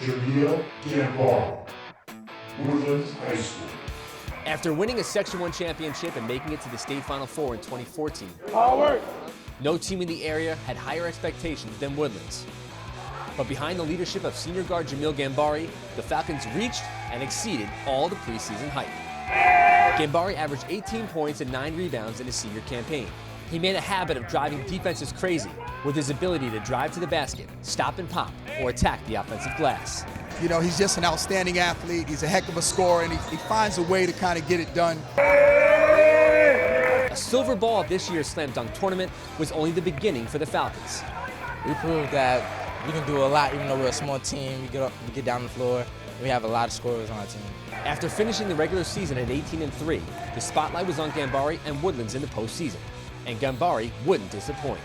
Jamil Gambari, Woodlands High School. After winning a Section 1 championship and making it to the state Final Four in 2014, no team in the area had higher expectations than Woodlands. But behind the leadership of senior guard Jamil Gambari, the Falcons reached and exceeded all the preseason hype. Gambari averaged 18 points and 9 rebounds in his senior campaign. He made a habit of driving defenses crazy with his ability to drive to the basket, stop and pop, or attack the offensive glass. You know, he's just an outstanding athlete. He's a heck of a scorer, and he finds a way to kind of get it done. A silver ball at this year's slam dunk tournament was only the beginning for the Falcons. We proved that we can do a lot, even though we're a small team. We get down the floor. We have a lot of scorers on our team. After finishing the regular season at 18-3, the spotlight was on Gambari and Woodlands in the postseason, and Gambari wouldn't disappoint.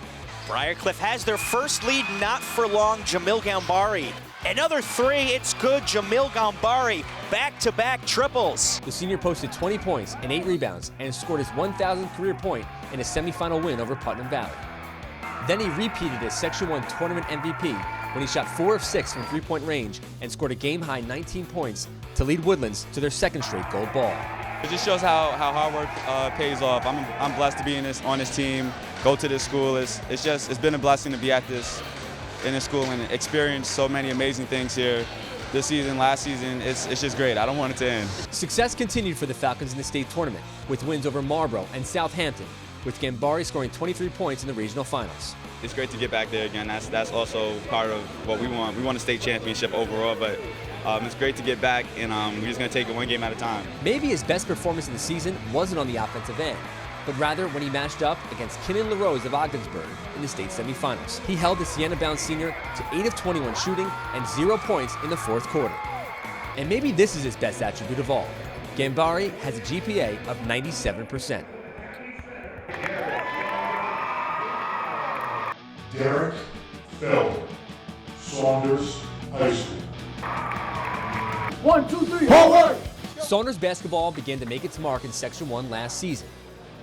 Briarcliff has their first lead, not for long. Jamil Gambari. Another three, it's good. Jamil Gambari, back-to-back triples. The senior posted 20 points and 8 rebounds and scored his 1,000th career point in a semifinal win over Putnam Valley. Then he repeated his Section 1 tournament MVP when he shot 4 of 6 from three-point range and scored a game-high 19 points to lead Woodlands to their second straight gold ball. It just shows how hard work pays off. I'm blessed to be on this team, go to this school. It's been a blessing to be in this school and experience so many amazing things here. This season, last season, it's just great. I don't want it to end. Success continued for the Falcons in the state tournament with wins over Marlboro and Southampton, with Gambari scoring 23 points in the regional finals. It's great to get back there again. That's also part of what we want. We want a state championship overall, but it's great to get back, and we're just going to take it one game at a time. Maybe his best performance of the season wasn't on the offensive end, but rather when he matched up against Kinnan LaRose of Ogdensburg in the state semifinals. He held the Siena-bound senior to 8 of 21 shooting and 0 points in the fourth quarter. And maybe this is his best attribute of all. Gambari has a GPA of 97%. Derek Felder, Saunders High School. 1, 2, 3, forward! Saunders basketball began to make its mark in Section 1 last season,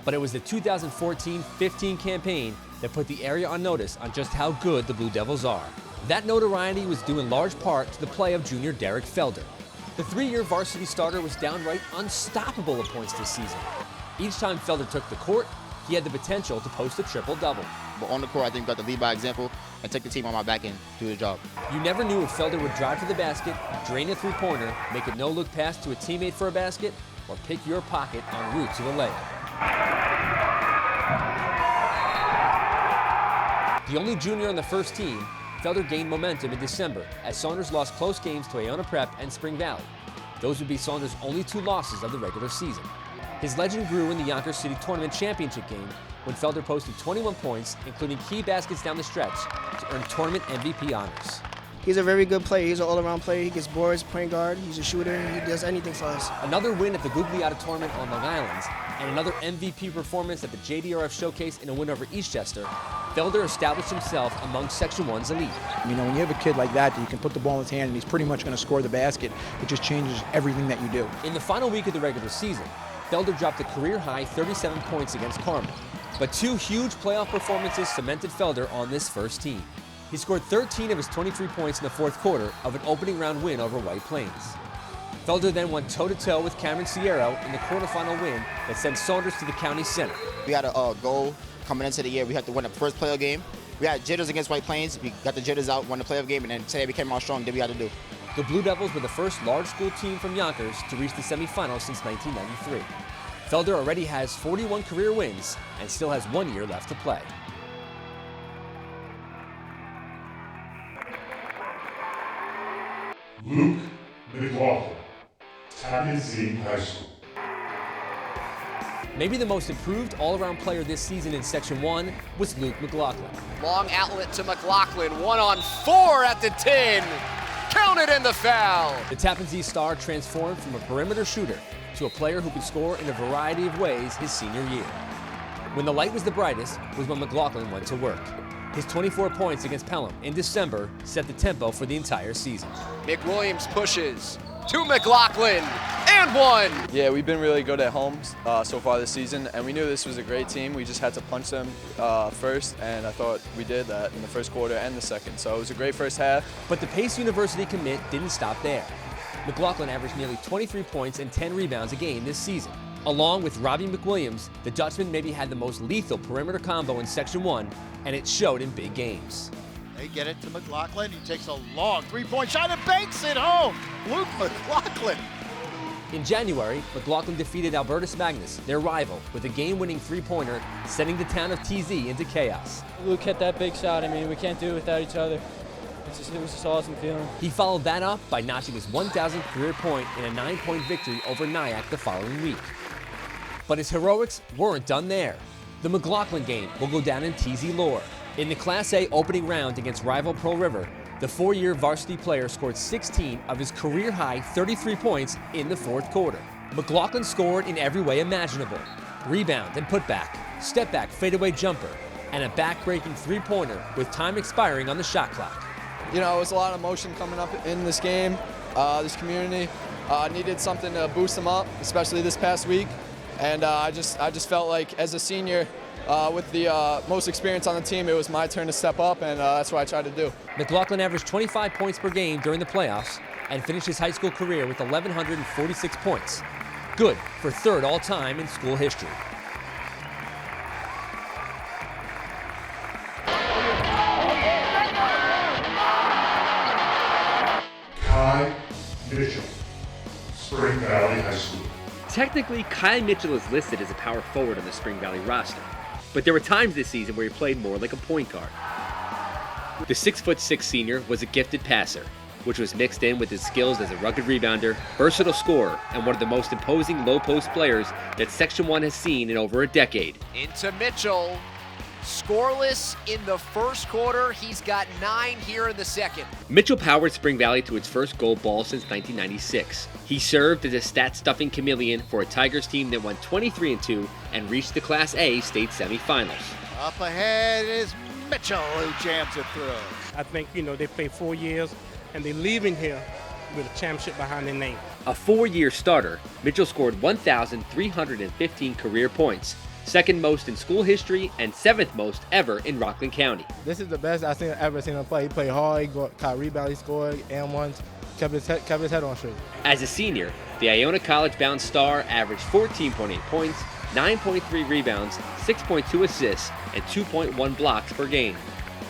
but it was the 2014-15 campaign that put the area on notice on just how good the Blue Devils are. That notoriety was due in large part to the play of junior Derek Felder. The 3-year varsity starter was downright unstoppable at points this season. Each time Felder took the court, he had the potential to post a triple-double. But on the court, I think we got to lead by example and take the team on my back and do the job. You never knew if Felder would drive to the basket, drain a three-pointer, make a no-look pass to a teammate for a basket, or pick your pocket en route to a layup. The only junior on the first team, Felder gained momentum in December as Saunders lost close games to Iona Prep and Spring Valley. Those would be Saunders' only 2 losses of the regular season. His legend grew in the Yonkers City Tournament Championship game when Felder posted 21 points, including key baskets down the stretch, to earn tournament MVP honors. He's a very good player. He's an all-around player. He gets boards, point guard. He's a shooter. He does anything for us. Another win at the Gugliotta Tournament on Long Island, and another MVP performance at the JDRF Showcase in a win over Eastchester, Felder established himself among Section 1's elite. You know, when you have a kid like that you can put the ball in his hand and he's pretty much going to score the basket, it just changes everything that you do. In the final week of the regular season, Felder dropped a career-high 37 points against Carmel, but 2 huge playoff performances cemented Felder on this first team. He scored 13 of his 23 points in the fourth quarter of an opening round win over White Plains. Felder then went toe-to-toe with Cameron Sierra in the quarterfinal win that sent Saunders to the county center. We had a goal coming into the year. We had to win the first playoff game. We had jitters against White Plains. We got the jitters out, won the playoff game, and then today we came out strong, did what we had to do. The Blue Devils were the first large school team from Yonkers to reach the semifinals since 1993. Felder already has 41 career wins and still has 1 year left to play. Luke McLaclin, Tappan Zee High School. Maybe the most improved all-around player this season in Section 1 was Luke McLaclin. Long outlet to McLaclin, 1-on-4 at the 10. Counted in the foul. The Tappan Zee star transformed from a perimeter shooter to a player who could score in a variety of ways his senior year. When the light was the brightest was when McLaclin went to work. His 24 points against Pelham in December set the tempo for the entire season. McWilliams pushes. to McLaclin, and one. Yeah, we've been really good at home so far this season, and we knew this was a great team. We just had to punch them first, and I thought we did that in the first quarter and the second. So it was a great first half. But the Pace University commit didn't stop there. McLaclin averaged nearly 23 points and 10 rebounds a game this season. Along with Robbie McWilliams, the Dutchman maybe had the most lethal perimeter combo in Section 1, and it showed in big games. They get it to McLaclin. He takes a long three-point shot and banks it home. Luke McLaclin. In January, McLaclin defeated Albertus Magnus, their rival, with a game-winning three-pointer, sending the town of TZ into chaos. Luke hit that big shot. I mean, we can't do it without each other. It was just awesome feeling. He followed that up by notching his 1,000th career point in a 9-point victory over Nyack the following week. But his heroics weren't done there. The McLaclin game will go down in TZ lore. In the Class A opening round against rival Pearl River, the 4-year varsity player scored 16 of his career-high 33 points in the fourth quarter. McLaclin scored in every way imaginable. Rebound and putback, step-back fadeaway jumper, and a back-breaking three-pointer with time expiring on the shot clock. You know, it was a lot of emotion coming up in this game. This community needed something to boost them up, especially this past week. And I just felt like as a senior, with the most experience on the team, it was my turn to step up, and that's what I tried to do. McLaclin averaged 25 points per game during the playoffs and finished his high school career with 1,146 points. Good for third all-time in school history. Mitchell, Spring Valley High School. Technically, Kai Mitchell is listed as a power forward on the Spring Valley roster, but there were times this season where he played more like a point guard. The 6'6" senior was a gifted passer, which was mixed in with his skills as a rugged rebounder, versatile scorer, and one of the most imposing low-post players that Section 1 has seen in over a decade. Into Mitchell. Scoreless in the first quarter. He's got 9 here in the second. Mitchell powered Spring Valley to its first gold ball since 1996. He served as a stat-stuffing chameleon for a Tigers team that went 23-2 and reached the Class A state semifinals. Up ahead is Mitchell, who jams it through. I think, they play 4 years, and they're leaving here with a championship behind their name. A 4-year starter, Mitchell scored 1,315 career points, second most in school history and 7th most ever in Rockland County. This is the best I've ever seen him play. He played hard, he caught rebounds, he scored, and ones, kept his head on straight. As a senior, the Iona College-bound star averaged 14.8 points, 9.3 rebounds, 6.2 assists, and 2.1 blocks per game.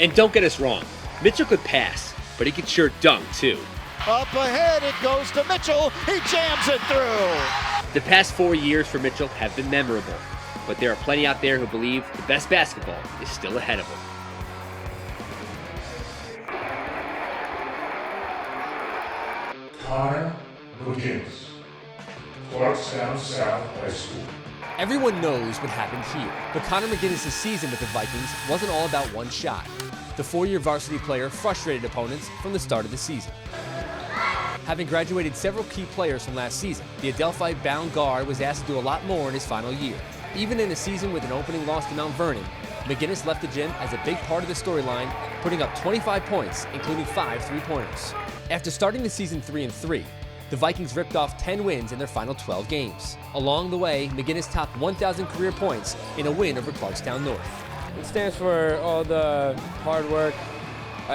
And don't get us wrong, Mitchell could pass, but he could sure dunk too. Up ahead it goes to Mitchell, he jams it through. The past 4 years for Mitchell have been memorable, but there are plenty out there who believe the best basketball is still ahead of him. Conor McGinness, Clarkstown South High School. Everyone knows what happened here, but Conor McGinness' season with the Vikings wasn't all about one shot. The 4-year varsity player frustrated opponents from the start of the season. Having graduated several key players from last season, the Adelphi-bound guard was asked to do a lot more in his final year. Even in a season with an opening loss to Mount Vernon, McGinness left the gym as a big part of the storyline, putting up 25 points, including 5 three-pointers. After starting the season 3-3, the Vikings ripped off 10 wins in their final 12 games. Along the way, McGinness topped 1,000 career points in a win over Clarkstown North. It stands for all the hard work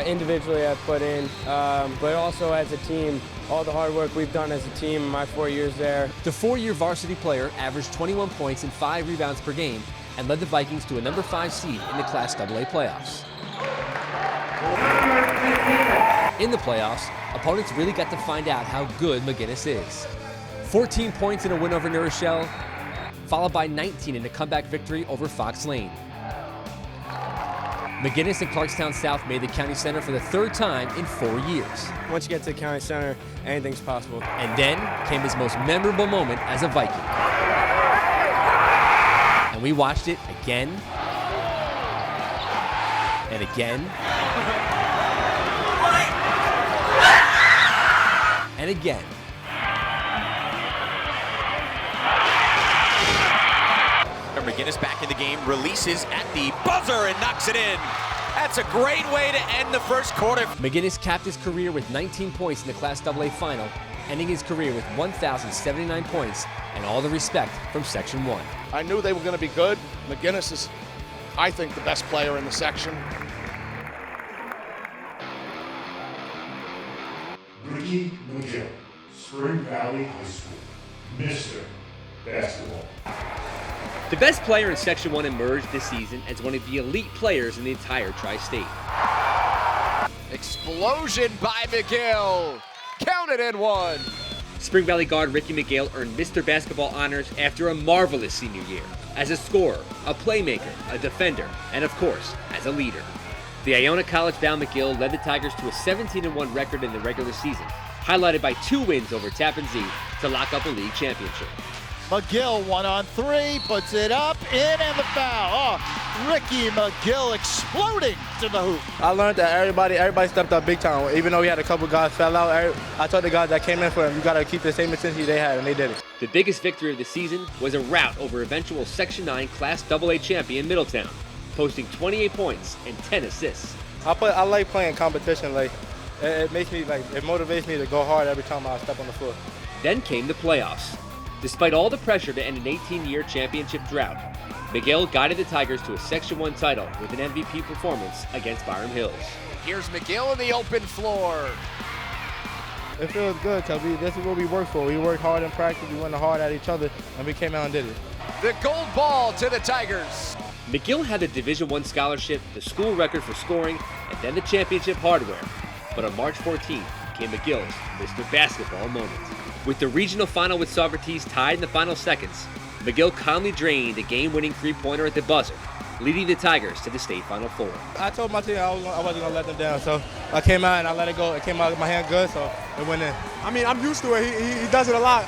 individually I've put in, but also as a team, all the hard work we've done as a team in my 4 years there. The 4-year varsity player averaged 21 points and 5 rebounds per game and led the Vikings to a number 5 seed in the Class AA playoffs. In the playoffs, opponents really got to find out how good McGinness is. 14 points in a win over New Rochelle, followed by 19 in a comeback victory over Fox Lane. McGinness and Clarkstown South made the county center for the 3rd time in 4 years. Once you get to the county center, anything's possible. And then came his most memorable moment as a Viking. And we watched it again and again and again. McGinness back in the game, releases at the buzzer and knocks it in. That's a great way to end the first quarter. McGinness capped his career with 19 points in the Class AA final ending his career with 1,079 points and all the respect from Section 1. I knew they were going to be good. McGinness is, I think, the best player in the section. Ricky McGill, Spring Valley High School, Mr. Basketball. The best player in Section 1 emerged this season as one of the elite players in the entire Tri-State. Explosion by McGill. Counted and one. Spring Valley guard Ricky McGill earned Mr. Basketball honors after a marvelous senior year as a scorer, a playmaker, a defender, and of course, as a leader. The Iona College-bound McGill led the Tigers to a 17-1 record in the regular season, highlighted by 2 wins over Tappan Zee to lock up a league championship. McGill 1-on-3, puts it up, in, and the foul. Oh, Ricky McGill exploding to the hoop. I learned that everybody stepped up big time. Even though we had a couple guys fell out, I told the guys that came in for him, you got to keep the same intensity they had, and they did it. The biggest victory of the season was a rout over eventual Section 9 Class AA champion Middletown, posting 28 points and 10 assists. I like playing competition. Like it motivates me to go hard every time I step on the floor. Then came the playoffs. Despite all the pressure to end an 18-year championship drought, McGill guided the Tigers to a Section 1 title with an MVP performance against Byram Hills. Here's McGill in the open floor. It feels good because this is what we work for. We worked hard in practice, we went hard at each other, and we came out and did it. The gold ball to the Tigers. McGill had the Division I scholarship, the school record for scoring, and then the championship hardware. But on March 14th came McGill's Mr. Basketball moment. With the regional final with Saugerties tied in the final seconds, McGill calmly drained a game-winning three-pointer at the buzzer, leading the Tigers to the state Final Four. I told my team I wasn't going to let them down, so I came out and I let it go. It came out of my hand good, so it went in. I mean, I'm used to it. He does it a lot.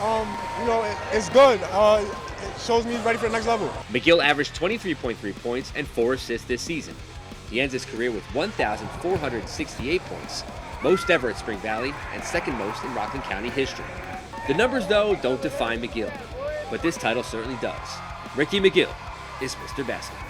It's good. It shows me he's ready for the next level. McGill averaged 23.3 points and 4 assists this season. He ends his career with 1,468 points, most ever at Spring Valley and second most in Rockland County history. The numbers, though, don't define McGill, but this title certainly does. Ricky McGill is Mr. Basketball.